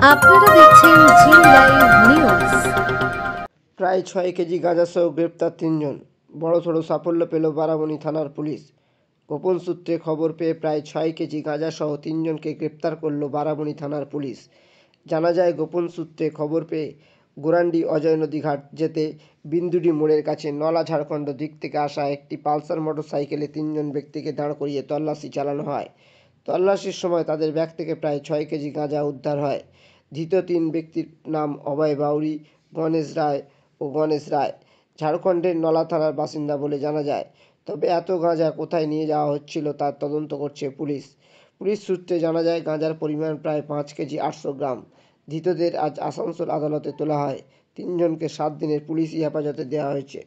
আপনারা দেখছেন জি live news. প্রায় 6 কেজি গাঁজাসহ গ্রেপ্তার 3 জন। বড়সড় সাফল্য পেল বারাবণী থানার পুলিশ। গোপন সূত্রে খবর পেয়ে প্রায় 6 কেজি গাঁজাসহ 3 জনকে গ্রেপ্তার করল বারাবণী থানার পুলিশ। জানা যায়, গোপন সূত্রে খবর পেয়ে গোরান্ডি অজয় নদী ঘাট যেতে বিন্দুডি মোড়ের কাছে নলা ঝাড়খণ্ড দিক থেকে আসা একটি পালসার মোটরসাইকেলে 3 জন ব্যক্তিকে দাঁড় করিয়ে তল্লাশি চালানো হয়। তল্লাশির সময় তাদের ব্যাগ থেকে প্রায় 6 কেজি গাঁজা উদ্ধার হয়। ধৃত 3 ব্যক্তির নাম অভয় বাউরি, গণেশ রায় ও গণেশ রায়। ঝাড়খণ্ডের নলা থানার বাসিন্দা বলে জানা যায়। তবে এত গাঁজা কোথায় নিয়ে যাওয়া হচ্ছিল তার তদন্ত করছে পুলিশ। পুলিশ সূত্রে জানা যায়, গাঁজার পরিমাণ প্রায় 5 কেজি 800 গ্রাম। ধৃতদের আজ আসানসোল আদালতে তোলা হয়। 3 জনকে 7 দিনের পুলিশি হেফাজতে দেওয়া হয়েছে।